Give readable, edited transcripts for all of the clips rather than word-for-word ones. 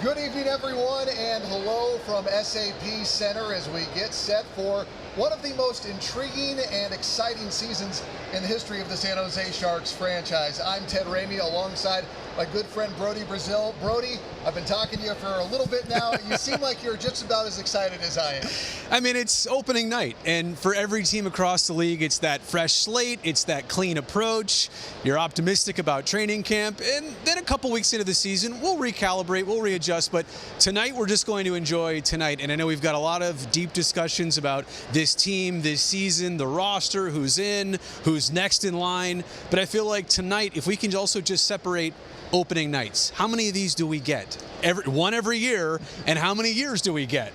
Good evening, everyone, and hello from SAP Center as we get set for one of the most intriguing and exciting seasons in the history of the San Jose Sharks franchise. I'm Ted Ramey alongside my good friend Brodie Brazil. Brodie, I've been talking to you for a little bit now. You seem like you're just about as excited as I am. I mean, it's opening night, and for every team across the league, it's that fresh slate, it's that clean approach. You're optimistic about training camp, and then a couple weeks into the season, we'll recalibrate, we'll readjust, but tonight we're just going to enjoy tonight. And I know we've got a lot of deep discussions about this team, this season, the roster, who's in, who's next in line, but I feel like tonight, if we can also just separate opening nights. How many of these do we get? One every year, and how many years do we get?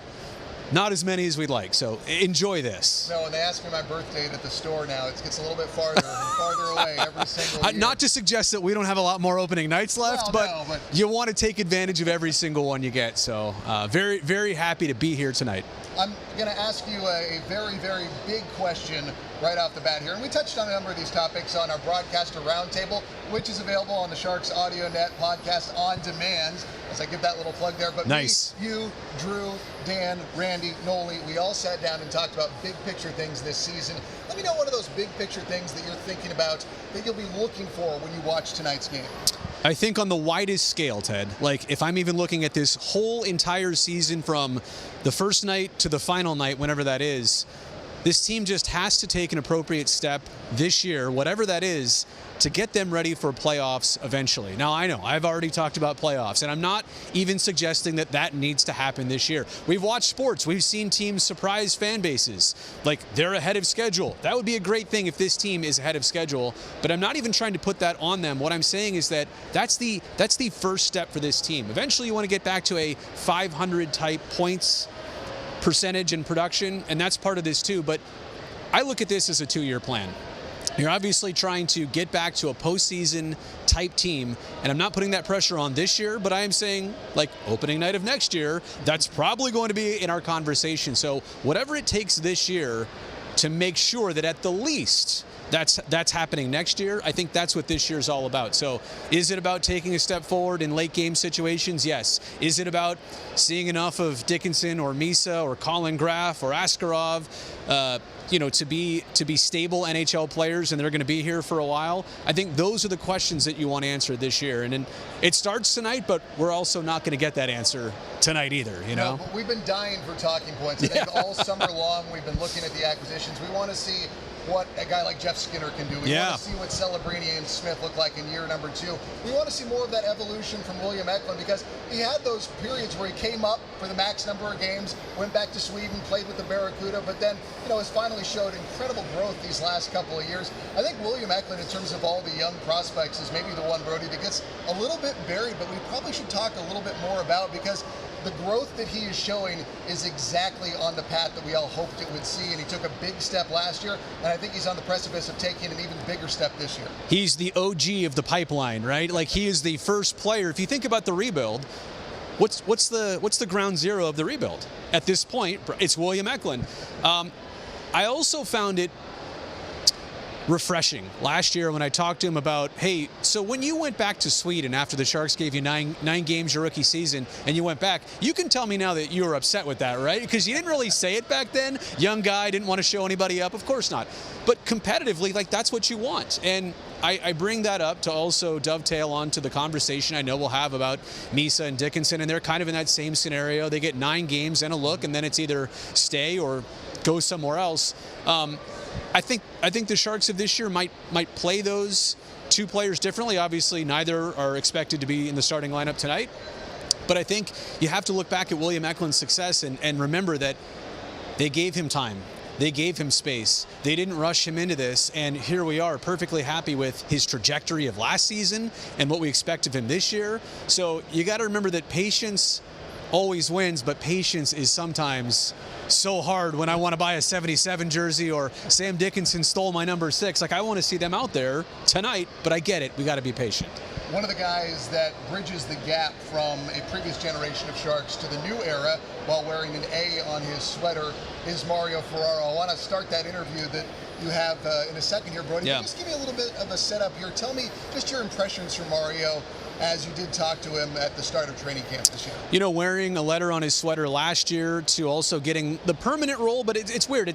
Not as many as we'd like, so enjoy this. No, when they ask me my birth date at the store now, it gets a little bit farther and farther away every single year. Not to suggest that we don't have a lot more opening nights left, but you want to take advantage of every single one you get, so very, very happy to be here tonight. I'm going to ask you a very, very big question right off the bat here. And we touched on a number of these topics on our Broadcaster Roundtable, which is available on the Sharks Audio Net podcast on demand, as I give that little plug there. But nice. Me, you, Drew, Dan, Randy, Noli, we all sat down and talked about big picture things this season. Let me know one of those big picture things that you're thinking about that you'll be looking for when you watch tonight's game. I think on the widest scale, Ted, like if I'm even looking at this whole entire season from the first night to the final night, whenever that is, this team just has to take an appropriate step this year, whatever that is, to get them ready for playoffs eventually. Now, I know I've already talked about playoffs, and I'm not even suggesting that that needs to happen this year. We've watched sports. We've seen teams surprise fan bases. Like, they're ahead of schedule. That would be a great thing if this team is ahead of schedule, but I'm not even trying to put that on them. What I'm saying is that that's the first step for this team. Eventually, you want to get back to a 500 type points percentage in production, and that's part of this too, but I look at this as a 2-year plan. You're obviously trying to get back to a postseason type team, and I'm not putting that pressure on this year, but I am saying, like, opening night of next year, that's probably going to be in our conversation. So whatever it takes this year to make sure that at the least that's happening next year, I think that's what this year's all about. So is it about taking a step forward in late game situations? Yes. Is it about seeing enough of Dickinson or Misa or Colin Graf or Askarov, to be stable NHL players, and they're going to be here for a while? I think those are the questions that you want to answer this year. And then it starts tonight, but we're also not going to get that answer tonight either, you know? No, but we've been dying for talking points. I think all summer long we've been looking at the acquisitions. We want to see what a guy like Jeff Skinner can do. We want to see what Celebrini and Smith look like in year number 2. We want to see more of that evolution from William Eklund, because he had those periods where he came up for the max number of games, went back to Sweden, played with the Barracuda, but then, has finally showed incredible growth these last couple of years. I think William Eklund, in terms of all the young prospects, is maybe the one, Brodie, that gets a little bit buried, but we probably should talk a little bit more about, because the growth that he is showing is exactly on the path that we all hoped it would see, and he took a big step last year, and I think he's on the precipice of taking an even bigger step this year. He's the OG of the pipeline, right? Like, he is the first player. If you think about the rebuild, what's the ground zero of the rebuild? At this point, it's William Eklund. I also found it refreshing last year when I talked to him about, hey, so when you went back to Sweden after the Sharks gave you nine games your rookie season and you went back, you can tell me now that you were upset with that, right? Because you didn't really say it back then. Young guy, didn't want to show anybody up. Of course not. But competitively, like, that's what you want. And I bring that up to also dovetail onto the conversation I know we'll have about Misa and Dickinson, and they're kind of in that same scenario. They get 9 games and a look, and then it's either stay or go somewhere else. I think the Sharks of this year might play those 2 players differently. Obviously, neither are expected to be in the starting lineup tonight. But I think you have to look back at William Eklund's success and remember that they gave him time. They gave him space. They didn't rush him into this, and here we are, perfectly happy with his trajectory of last season and what we expect of him this year. So you got to remember that patience always wins, but patience is sometimes so hard when I want to buy a 77 jersey or Sam Dickinson stole my number 6. Like, I want to see them out there tonight, but I get it. We got to be patient. One of the guys that bridges the gap from a previous generation of Sharks to the new era while wearing an A on his sweater is Mario Ferraro. I want to start that interview that you have in a second here, Brodie. Yeah. Just give me a little bit of a setup here. Tell me just your impressions from Mario as you did talk to him at the start of training camp this year? You know, wearing a letter on his sweater last year to also getting the permanent role, but it's weird.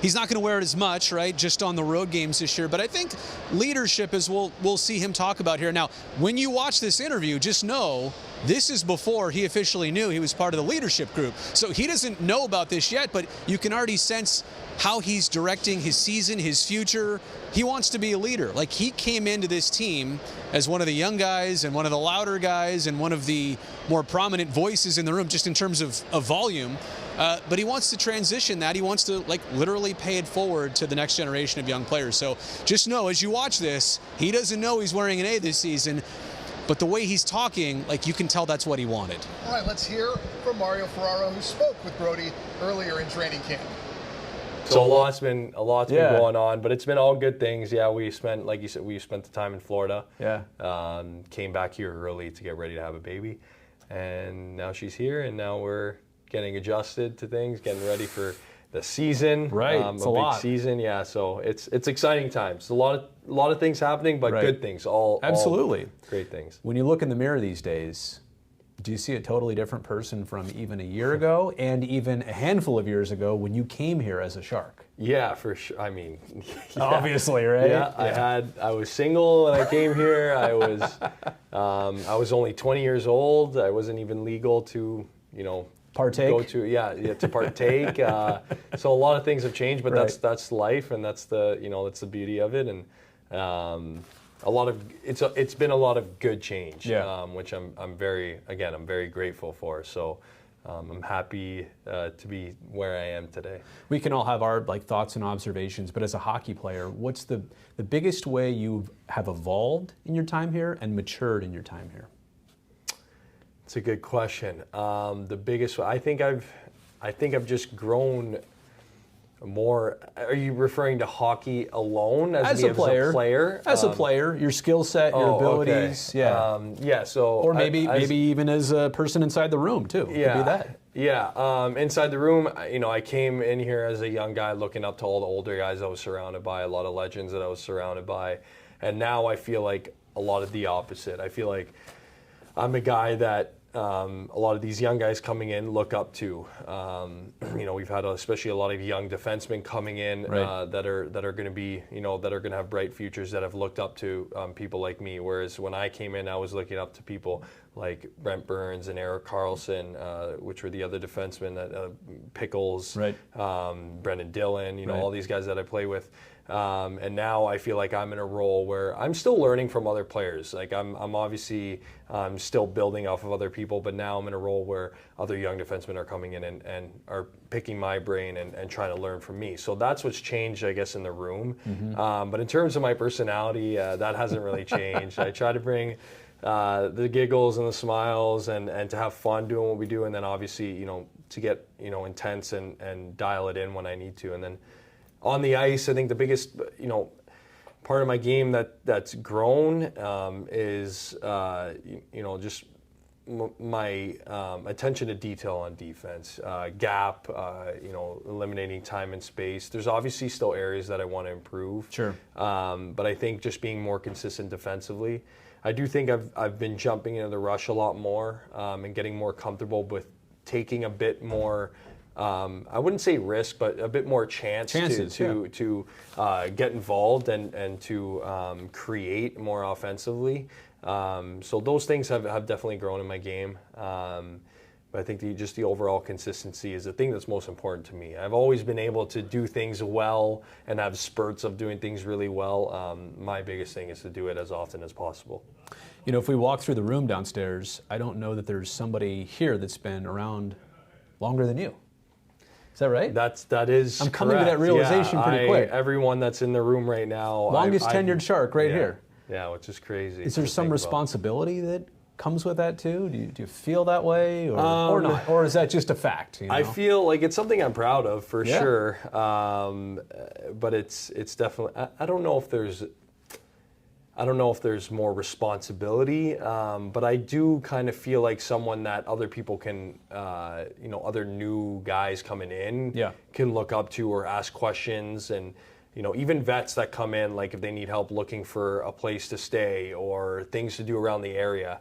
He's not going to wear it as much, right, just on the road games this year. But I think leadership is we'll see him talk about here. Now, when you watch this interview, just know this is before he officially knew he was part of the leadership group. So he doesn't know about this yet, but you can already sense how he's directing his season, his future. He wants to be a leader. Like, he came into this team as one of the young guys and one of the louder guys and one of the more prominent voices in the room, just in terms of volume. But he wants to transition that. He wants to, like, literally pay it forward to the next generation of young players. So just know, as you watch this, he doesn't know he's wearing an A this season, but the way he's talking, like, you can tell that's what he wanted. All right, let's hear from Mario Ferraro, who spoke with Brodie earlier in training camp. So a lot's been going on, but it's been all good things. Yeah, we spent, like you said, we spent the time in Florida. Yeah. Came back here early to get ready to have a baby, and now she's here, and now we're getting adjusted to things, getting ready for the season. Right, it's a big season. Yeah, so it's exciting times. A lot of things happening, but good things. Absolutely all great things. When you look in the mirror these days, do you see a totally different person from even a year ago and even a handful of years ago when you came here as a Shark? Yeah, for sure. I mean, yeah. Obviously, right? Yeah, I was single when I came here. I was only 20 years old. I wasn't even legal to, partake. To partake. So a lot of things have changed, but that's life, and that's the beauty of it, and it's been a lot of good change, which I'm very grateful for. So I'm happy to be where I am today. We can all have our thoughts and observations, but as a hockey player, what's the biggest way you have evolved in your time here and matured in your time here? It's a good question. The biggest, I think I've just grown more. Are you referring to hockey alone as a player? As a player, your skill set, your abilities, okay. So or maybe even as a person inside the room too. Yeah, could be that. Yeah, inside the room, I came in here as a young guy, looking up to all the older guys I was surrounded by, a lot of legends that I was surrounded by, and now I feel like a lot of the opposite. I feel like I'm a guy that a lot of these young guys coming in look up to. We've had especially a lot of young defensemen coming in that are going to be that are going to have bright futures, that have looked up to people like me. Whereas when I came in, I was looking up to people like Brent Burns and Erik Karlsson, which were the other defensemen, Pickles, Brendan Dillon, all these guys that I play with. And now I feel like I'm in a role where I'm still learning from other players. Like I'm obviously still building off of other people, but now I'm in a role where other young defensemen are coming in and are picking my brain and trying to learn from me. So that's what's changed, I guess, in the room. Mm-hmm. But in terms of my personality, that hasn't really changed. I try to bring the giggles and the smiles and to have fun doing what we do, and then obviously to get intense and dial it in when I need to, and then on the ice, I think the biggest part of my game that's grown is just my attention to detail on defense, gap, eliminating time and space. There's obviously still areas that I want to improve. Sure. But I think just being more consistent defensively. I do think I've been jumping into the rush a lot more and getting more comfortable with taking a bit more. I wouldn't say risk, but a bit more chances to get involved and to create more offensively. So those things have definitely grown in my game. But I think the overall consistency is the thing that's most important to me. I've always been able to do things well and have spurts of doing things really well. My biggest thing is to do it as often as possible. If we walk through the room downstairs, I don't know that there's somebody here that's been around longer than you. Is that right? That is. I'm coming to that realization pretty quick. Everyone that's in the room right now. Longest tenured Shark here. Yeah, which is crazy. Is there some responsibility that comes with that too? Do you feel that way or not? Or is that just a fact? I feel like it's something I'm proud of for sure. But it's definitely. I don't know if there's more responsibility, but I do kind of feel like someone that other people can, other new guys coming in can look up to or ask questions. And even vets that come in, like if they need help looking for a place to stay or things to do around the area.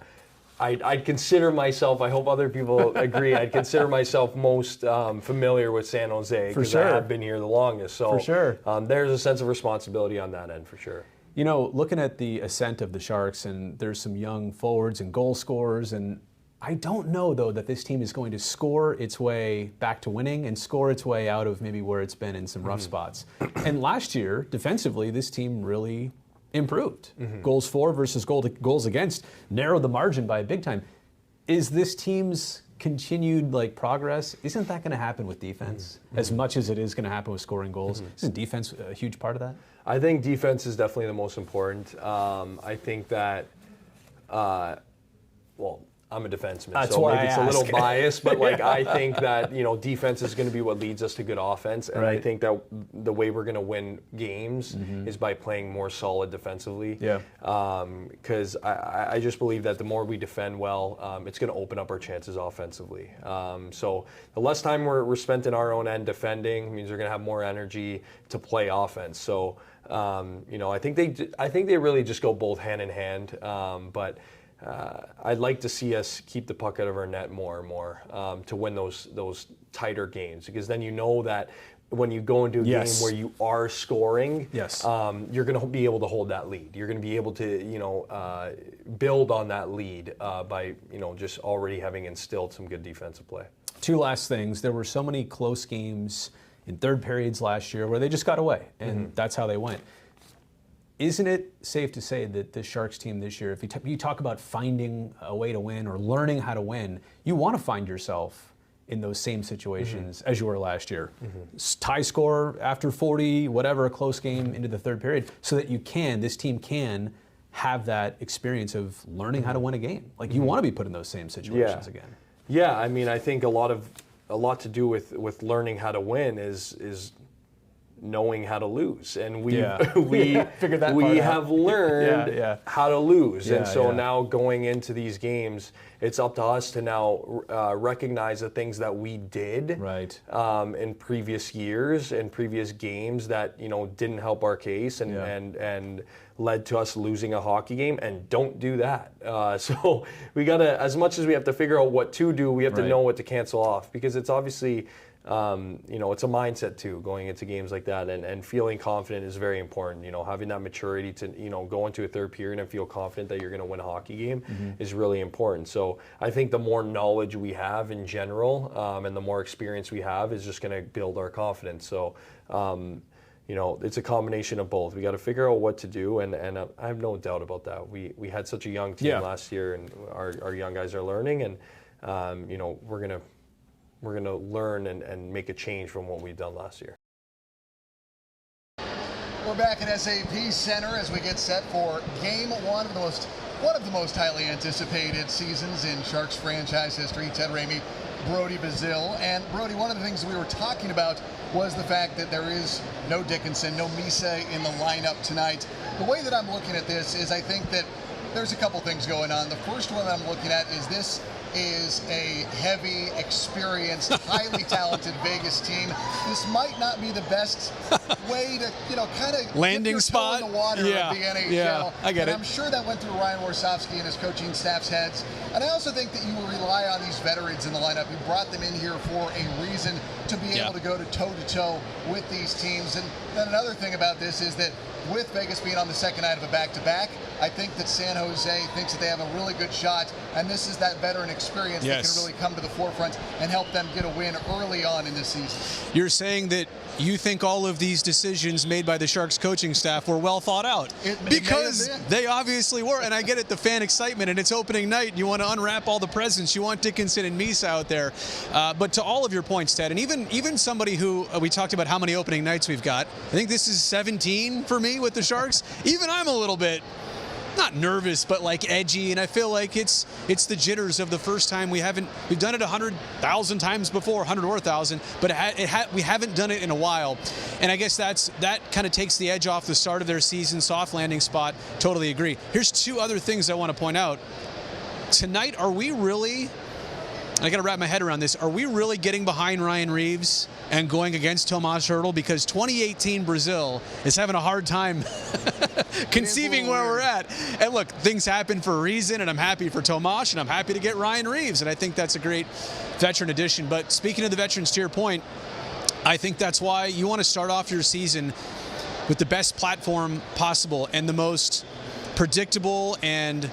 I'd consider myself, I hope other people agree, I'd consider myself most familiar with San Jose because I have been here the longest. So for sure. There's a sense of responsibility on that end for sure. Looking at the ascent of the Sharks, and there's some young forwards and goal scorers, and I don't know, though, that this team is going to score its way back to winning and score its way out of maybe where it's been in some rough spots. And last year, defensively, this team really improved. Goals for versus goals against narrowed the margin by a big time. Is this team's continued progress, isn't that going to happen with defense as much as it is going to happen with scoring goals? Isn't defense a huge part of that? I think defense is definitely the most important. I think that, I'm a defenseman, That's so why maybe it's I a little ask. biased, but I think that defense is going to be what leads us to good offense, and I think that the way we're going to win games is by playing more solid defensively. Yeah. Because I just believe that the more we defend well, it's going to open up our chances offensively. So the less time we're spent in our own end defending means we're going to have more energy to play offense. So I think they really just go both hand in hand, but. I'd like to see us keep the puck out of our net more and more to win those tighter games, because then that when you go into a game where you are scoring, you're going to be able to hold that lead. You're going to be able to build on that lead by just already having instilled some good defensive play. Two last things. There were so many close games in third periods last year where they just got away, and that's how they went. Isn't it safe to say that the Sharks team this year, if you talk about finding a way to win or learning how to win, you want to find yourself in those same situations as you were last year? Tie score after 40, whatever, a close game into the third period, so that this team can have that experience of learning how to win a game. You want to be put in those same situations again. Yeah, I mean, I think a lot to do with learning how to win is knowing how to lose, and we figured that we part have out. learned how to lose, and so now going into these games, it's up to us to now recognize the things that we did in previous years and previous games that didn't help our case and led to us losing a hockey game, and don't do that. So we gotta, as much as we have to figure out what to do, we have to know what to cancel off, because it's obviously. It's a mindset too, going into games like that, and feeling confident is very important. Having that maturity to, go into a third period and feel confident that you're going to win a hockey game is really important. So I think the more knowledge we have in general, and the more experience we have, is just going to build our confidence. So, it's a combination of both. We got to figure out what to do, and I have no doubt about that. We had such a young team last year, and our young guys are learning, and we're going to learn and make a change from what we've done last year. We're back at SAP Center as we get set for Game 1 of one of the most highly anticipated seasons in Sharks franchise history. Ted Ramey, Brodie Bazile. And Brodie, one of the things we were talking about was the fact that there is no Dickinson, no Misa in the lineup tonight. The way that I'm looking at this is I think that there's a couple things going on. The first one I'm looking at is this is a heavy, experienced, highly talented Vegas team. This might not be the best way to, kind of landing dip your spot toe in the water of the NHL. Yeah, I get it. I'm sure that went through Ryan Warsofsky and his coaching staff's heads. And I also think that you rely on these veterans in the lineup. You brought them in here for a reason, to be able to go to toe-to-toe with these teams. And then another thing about this is that with Vegas being on the second night of a back-to-back, I think that San Jose thinks that they have a really good shot, and this is that veteran experience that can really come to the forefront and help them get a win early on in this season. You're saying that you think all of these decisions made by the Sharks coaching staff were well thought out, because they obviously were. And I get it, the fan excitement, and it's opening night, and you want to unwrap all the presents. You want Dickinson and Misa out there. But to all of your points, Ted, and even somebody who we talked about how many opening nights we've got. I think this is 17 for me with the Sharks. Even I'm a little bit, not nervous, but edgy, and I feel like it's the jitters of the first time. We've done it 100,000 times before, 100 or 1,000, but we haven't done it in a while. And I guess that kind of takes the edge off the start of their season, soft landing spot. Totally agree. Here's two other things I want to point out. Tonight, are we really I got to wrap my head around this. Are we really getting behind Ryan Reeves and going against Tomas Hertl? Because 2018 Brazil is having a hard time conceiving where we're at. And look, things happen for a reason, and I'm happy for Tomas, and I'm happy to get Ryan Reeves, and I think that's a great veteran addition. But speaking of the veterans, to your point, I think that's why you want to start off your season with the best platform possible and the most predictable and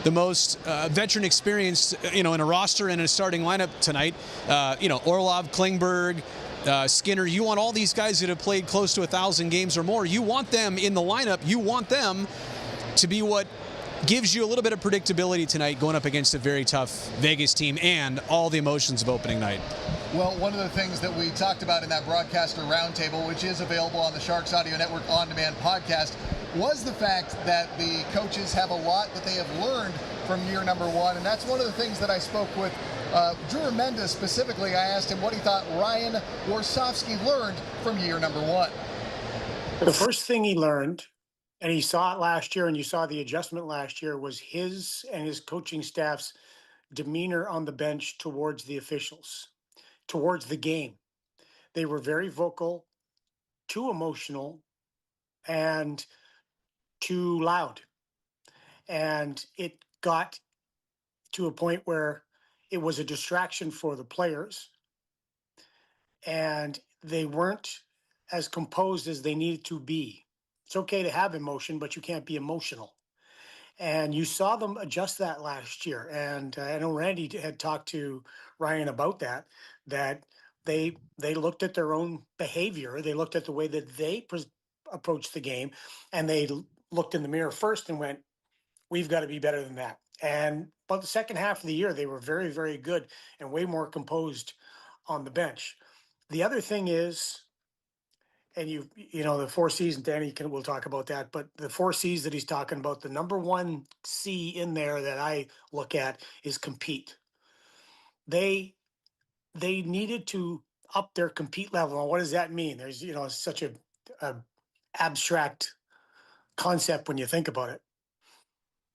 the most veteran experience, in a roster and in a starting lineup tonight. Orlov, Klingberg, Skinner, you want all these guys that have played close to 1,000 games or more. You want them in the lineup. You want them to be what gives you a little bit of predictability tonight going up against a very tough Vegas team and all the emotions of opening night. Well, one of the things that we talked about in that broadcaster roundtable, which is available on the Sharks Audio Network on-demand podcast, was the fact that the coaches have a lot that they have learned from year number one. And that's one of the things that I spoke with Drew Mendes specifically. I asked him what he thought Ryan Warsofsky learned from year number one. The first thing he learned, and he saw it last year, and you saw the adjustment last year, was his and his coaching staff's demeanor on the bench towards the officials, towards the game. They were very vocal, too emotional, and too loud. And it got to a point where it was a distraction for the players, and they weren't as composed as they needed to be. It's okay to have emotion, but you can't be emotional. And you saw them adjust that last year. And I know Randy had talked to Ryan about that they looked at their own behavior. They looked at the way that they approached the game, and they looked in the mirror first and went, we've got to be better than that. And but the second half of the year, they were very, very good and way more composed on the bench. The other thing is, and the 4 C's, and Danny we'll talk about that, but the 4 C's that he's talking about, the number one C in there that I look at is compete. They needed to up their compete level. And what does that mean? There's, such a abstract concept when you think about it.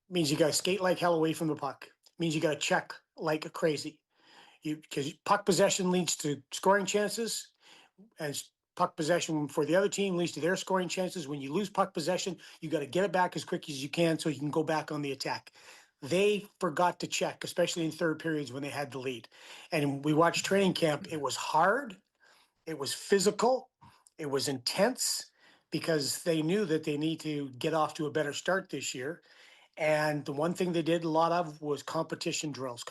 It means you got to skate like hell away from the puck. It means you got to check like crazy. Because puck possession leads to scoring chances, and puck possession for the other team leads to their scoring chances. When you lose puck possession, you got to get it back as quick as you can so you can go back on the attack. They forgot to check, especially in third periods when they had the lead. And we watched training camp. It was hard. It was physical. It was intense because they knew that they need to get off to a better start this year. And the one thing they did a lot of was competition drills,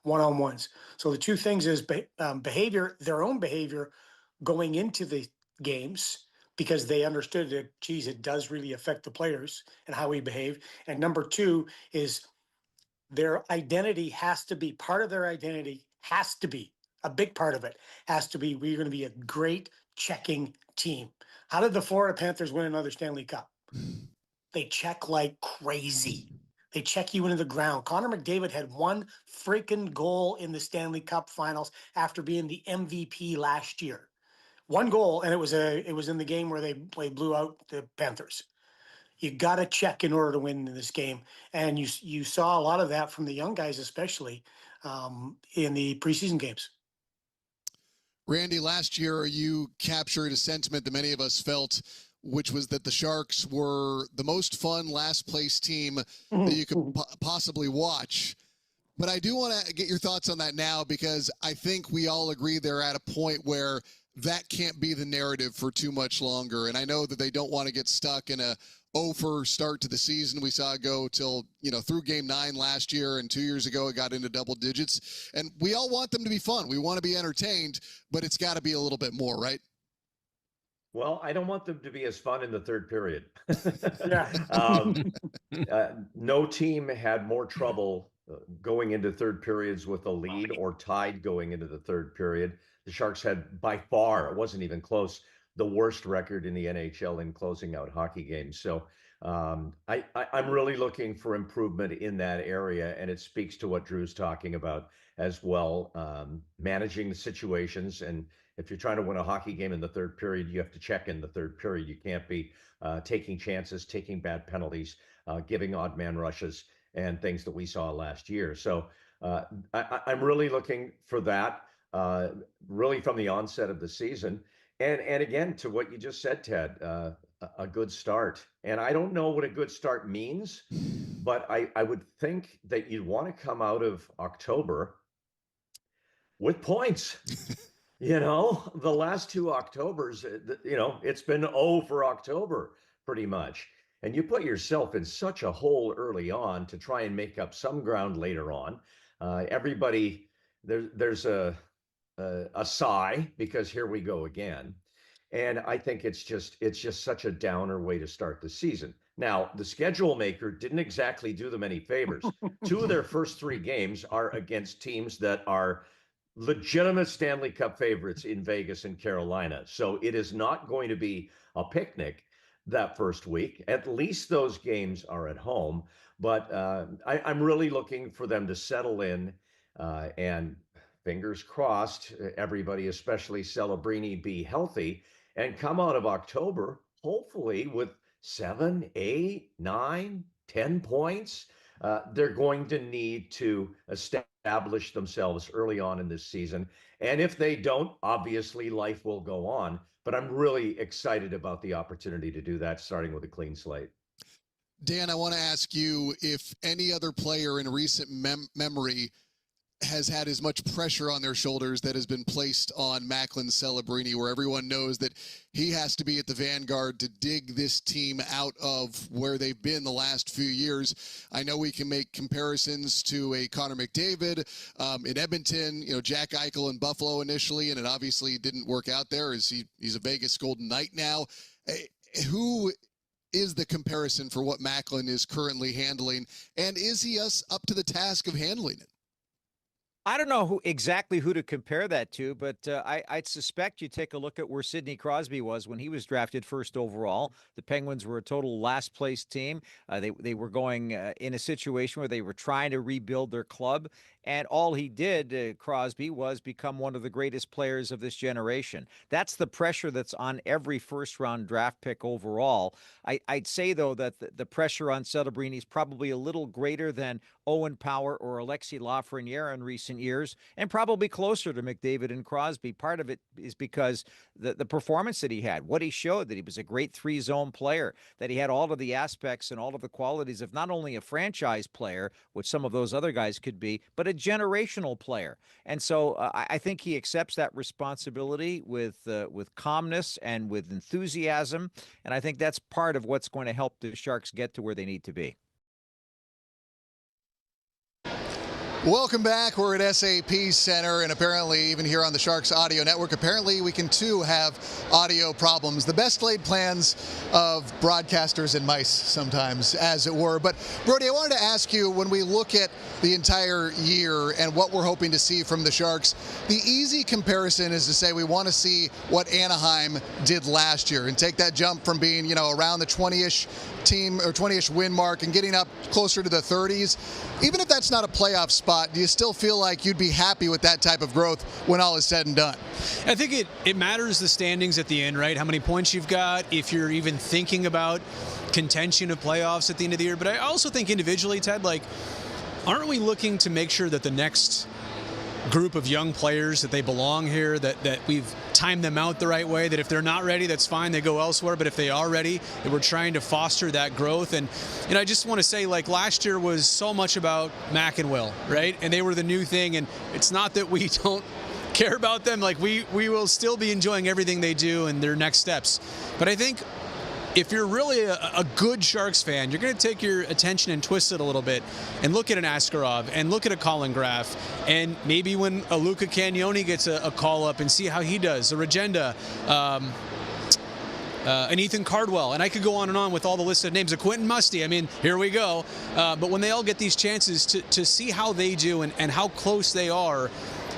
one-on-ones. So the two things is behavior, their own behavior going into the games, because they understood that, geez, it does really affect the players and how we behave. And number two is their identity has to be, part of their identity has to be, a big part of it has to be, we're going to be a great checking team. How did the Florida Panthers win another Stanley Cup? They check like crazy. They check you into the ground. Connor McDavid had one freaking goal in the Stanley Cup Finals after being the MVP last year. One goal, and it was in the game where they blew out the Panthers. You got to check in order to win in this game, and you saw a lot of that from the young guys, especially in the preseason games. Randy, last year you captured a sentiment that many of us felt, which was that the Sharks were the most fun last place team that you could possibly watch. But I do want to get your thoughts on that now, because I think we all agree they're at a point where that can't be the narrative for too much longer. And I know that they don't want to get stuck in a 0-for start to the season. We saw it go till, through game 9 last year, and 2 years ago it got into double digits. And we all want them to be fun. We want to be entertained, but it's got to be a little bit more, right? Well, I don't want them to be as fun in the third period. No team had more trouble going into third periods with a lead or tied going into the third period. The Sharks had, by far, it wasn't even close, the worst record in the NHL in closing out hockey games. So I'm really looking for improvement in that area, and it speaks to what Drew's talking about as well, managing the situations. And if you're trying to win a hockey game in the third period, you have to check in the third period. You can't be taking chances, taking bad penalties, giving odd man rushes, and things that we saw last year. So I'm really looking for that, really from the onset of the season. And again, to what you just said, Ted, a good start. And I don't know what a good start means, but I would think that you'd want to come out of October with points. The last 2 Octobers, it's been for October pretty much. And you put yourself in such a hole early on to try and make up some ground later on. Everybody, there's a sigh because here we go again. And I think it's just such a downer way to start the season. Now, the schedule maker didn't exactly do them any favors. 2 of their first 3 games are against teams that are legitimate Stanley Cup favorites in Vegas and Carolina. So it is not going to be a picnic that first week. At least those games are at home. But I'm really looking for them to settle in and fingers crossed, everybody, especially Celebrini, be healthy and come out of October, hopefully with 7, 8, 9, 10 points. They're going to need to establish themselves early on in this season. And if they don't, obviously life will go on. But I'm really excited about the opportunity to do that, starting with a clean slate. Dan, I want to ask you if any other player in recent memory has had as much pressure on their shoulders that has been placed on Macklin Celebrini, where everyone knows that he has to be at the vanguard to dig this team out of where they've been the last few years. I know we can make comparisons to a Connor McDavid in Edmonton, Jack Eichel in Buffalo initially, and it obviously didn't work out there as he's a Vegas Golden Knight now. Who is the comparison for what Macklin is currently handling, and is he up to the task of handling it? I don't know exactly who to compare that to, but I'd suspect you take a look at where Sidney Crosby was when he was drafted first overall. The Penguins were a total last-place team. They were going in a situation where they were trying to rebuild their club, and all he did, Crosby, was become one of the greatest players of this generation. That's the pressure that's on every first-round draft pick overall. I'd say, though, that the pressure on Celebrini is probably a little greater than Owen Power or Alexis Lafreniere in recent years, and probably closer to McDavid and Crosby. Part of it is because the performance that he had, what he showed, that he was a great 3-zone player, that he had all of the aspects and all of the qualities of not only a franchise player, which some of those other guys could be, but a generational player. And so I think he accepts that responsibility with calmness and with enthusiasm, and I think that's part of what's going to help the Sharks get to where they need to be. Welcome back. We're at SAP Center, and apparently even here on the Sharks Audio Network, apparently we can too have audio problems. The best laid plans of broadcasters and mice sometimes, as it were. But Brodie, I wanted to ask you, when we look at the entire year and what we're hoping to see from the Sharks, the easy comparison is to say we want to see what Anaheim did last year and take that jump from being, around the 20-ish team or 20-ish win mark and getting up closer to the 30s. Even if that's not a playoff spot, do you still feel like you'd be happy with that type of growth when all is said and done? I think it matters the standings at the end, right? How many points you've got, if you're even thinking about contention of playoffs at the end of the year. But I also think individually, Ted, aren't we looking to make sure that the next group of young players, that they belong here, that we've timed them out the right way, that if they're not ready, that's fine, they go elsewhere, but if they are ready, that we're trying to foster that growth. And I just want to say, last year was so much about Mac and Will, right? And they were the new thing, and it's not that we don't care about them. We will still be enjoying everything they do and their next steps. But I think if you're really a good Sharks fan, you're going to take your attention and twist it a little bit and look at an Askarov and look at a Colin Graf, and maybe when a Luca Cagnoni gets a call up and see how he does, a Regenda, an Ethan Cardwell, and I could go on with all the listed names, a Quentin Musty. I mean, here we go. But when they all get these chances to see how they do and how close they are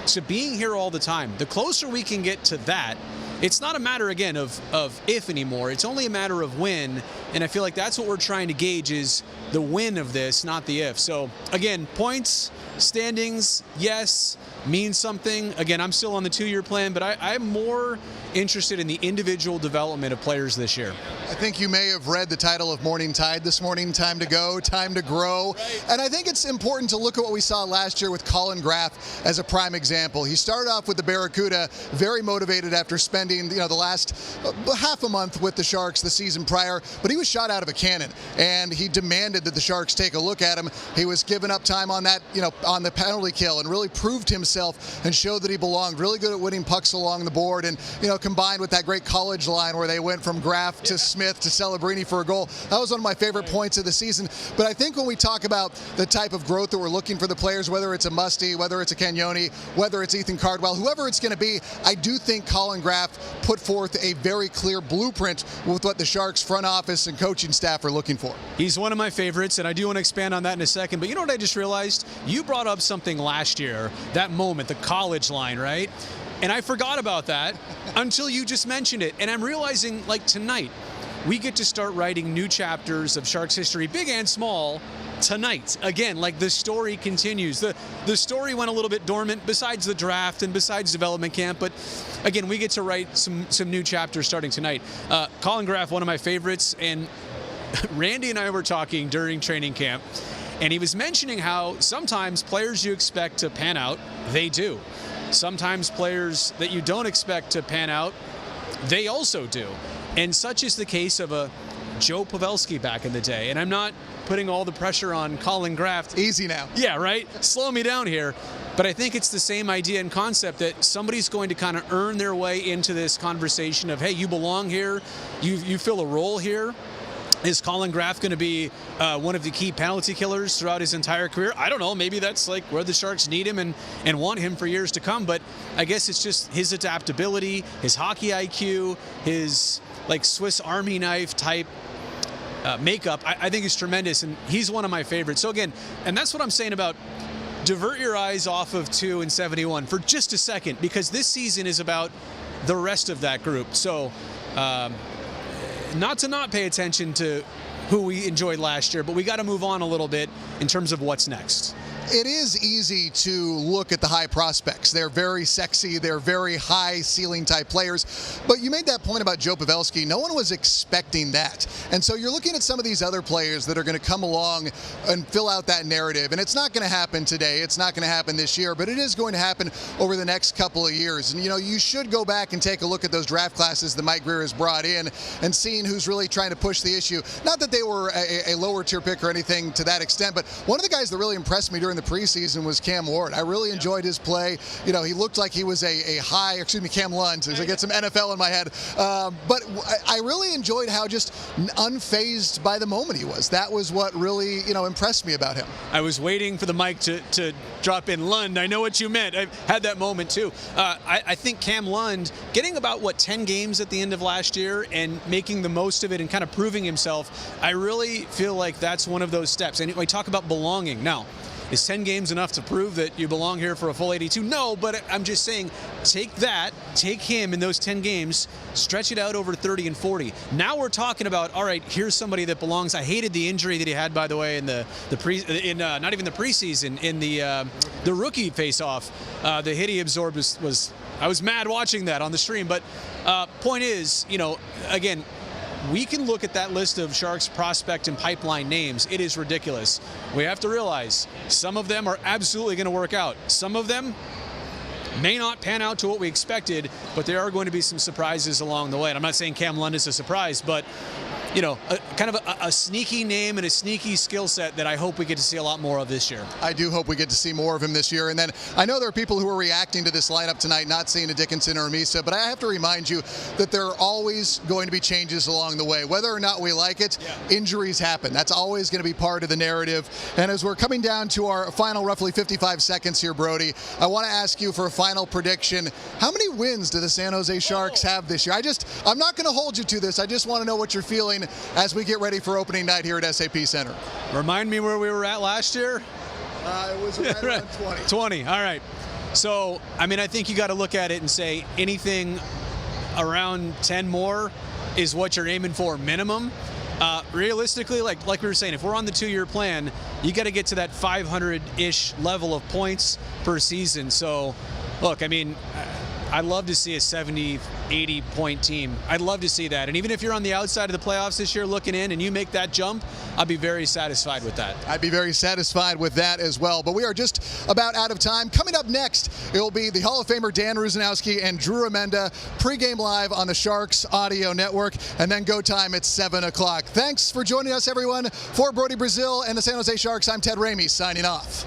to being here all the time, the closer we can get to that, it's not a matter, again, of if anymore. It's only a matter of when. And I feel like that's what we're trying to gauge is the win of this, not the if. So again, points, standings, yes, means something. Again, I'm still on the 2-year plan, but I'm more interested in the individual development of players this year. I think you may have read the title of Morning Tide this morning, Time to Go, Time to Grow. Right. And I think it's important to look at what we saw last year with Colin Graff as a prime example. He started off with the Barracuda, very motivated after spending the last half a month with the Sharks the season prior, but he was shot out of a cannon, and he demanded that the Sharks take a look at him. He was giving up time on that, on the penalty kill, and really proved himself and showed that he belonged. Really good at winning pucks along the board, and combined with that great college line where they went from Graff to Smith to Celebrini for a goal. That was one of my favorite points of the season. But I think when we talk about the type of growth that we're looking for the players, whether it's a Musty, whether it's a Cagnoni, whether it's Ethan Cardwell, whoever it's going to be, I do think Colin Graff put forth a very clear blueprint with what the Sharks front office and coaching staff are looking for. He's one of my favorites, and I do want to expand on that in a second. But you know what I just realized? You brought up something last year, that moment, the college line, right? And I forgot about that until you just mentioned it. And I'm realizing, like tonight, we get to start writing new chapters of Sharks history, big and small, tonight. Again, like the story continues. The story went a little bit dormant besides the draft and besides development camp. But again, we get to write some new chapters starting tonight. Colin Graff, one of my favorites. And Randy and I were talking during training camp, and he was mentioning how sometimes players you expect to pan out, they do. Sometimes players that you don't expect to pan out, they also do. And such is the case of a Joe Pavelski back in the day. And I'm not putting all the pressure on Colin Graff. Easy now. Yeah, right? Slow me down here. But I think it's the same idea and concept that somebody's going to kind of earn their way into this conversation of, hey, you belong here, you fill a role here. Is Colin Graff going to be one of the key penalty killers throughout his entire career? I don't know. Maybe that's like where the Sharks need him and want him for years to come. But I guess it's just his adaptability, his hockey IQ, his like Swiss Army knife type makeup, I think is tremendous. And he's one of my favorites. So again, and that's what I'm saying about divert your eyes off of 2 and 71 for just a second, because this season is about the rest of that group. So, not to not pay attention to who we enjoyed last year, but we got to move on a little bit in terms of what's next. It is easy to look at the high prospects. They're very sexy. They're very high ceiling type players. But you made that point about Joe Pavelski. No one was expecting that. And so you're looking at some of these other players that are going to come along and fill out that narrative. And it's not going to happen today. It's not going to happen this year, but it is going to happen over the next couple of years. And, you should go back and take a look at those draft classes that Mike Greer has brought in and seeing who's really trying to push the issue. Not that they were a lower tier pick or anything to that extent, but one of the guys that really impressed me during the preseason was Cam Ward. I really enjoyed his play. He looked like he was Cam Lund, so I get some NFL in my head. But I really enjoyed how just unfazed by the moment he was. That was what really, impressed me about him. I was waiting for the mic to drop in Lund. I know what you meant. I had that moment too. I think Cam Lund getting about 10 games at the end of last year and making the most of it and kind of proving himself. I really feel like that's one of those steps. And we talk about belonging. Now, is 10 games enough to prove that you belong here for a full 82? No, but I'm just saying, take him in those 10 games, stretch it out over 30 and 40. Now we're talking about, all right, here's somebody that belongs. I hated the injury that he had, by the way, in not even the preseason, in the rookie face-off. The hit he absorbed was I was mad watching that on the stream. But point is, again, we can look at that list of Sharks prospect and pipeline names. It is ridiculous. We have to realize some of them are absolutely going to work out. Some of them may not pan out to what we expected, but there are going to be some surprises along the way. And I'm not saying Cam Lund is a surprise, but kind of a sneaky name and a sneaky skill set that I hope we get to see a lot more of this year. I do hope we get to see more of him this year. And then I know there are people who are reacting to this lineup tonight, not seeing a Dickinson or a Misa, but I have to remind you that there are always going to be changes along the way. Whether or not we like it, injuries happen. That's always going to be part of the narrative. And as we're coming down to our final roughly 55 seconds here, Brodie, I want to ask you for a final prediction. How many wins do the San Jose Sharks have this year? I'm not going to hold you to this. I just want to know what you're feeling as we get ready for opening night here at SAP Center. Remind me where we were at last year? It was right around 20. 20, all right. So, I think you got to look at it and say anything around 10 more is what you're aiming for minimum. Realistically, like we were saying, if we're on the 2-year plan, you got to get to that 500-ish level of points per season. So, look, I mean, I'd love to see a 70, 80-point team. I'd love to see that. And even if you're on the outside of the playoffs this year looking in and you make that jump, I'd be very satisfied with that. I'd be very satisfied with that as well. But we are just about out of time. Coming up next, it will be the Hall of Famer Dan Rusanowski and Drew Amenda pregame live on the Sharks Audio Network, and then go time at 7 o'clock. Thanks for joining us, everyone. For Brodie Brazil and the San Jose Sharks, I'm Ted Ramey signing off.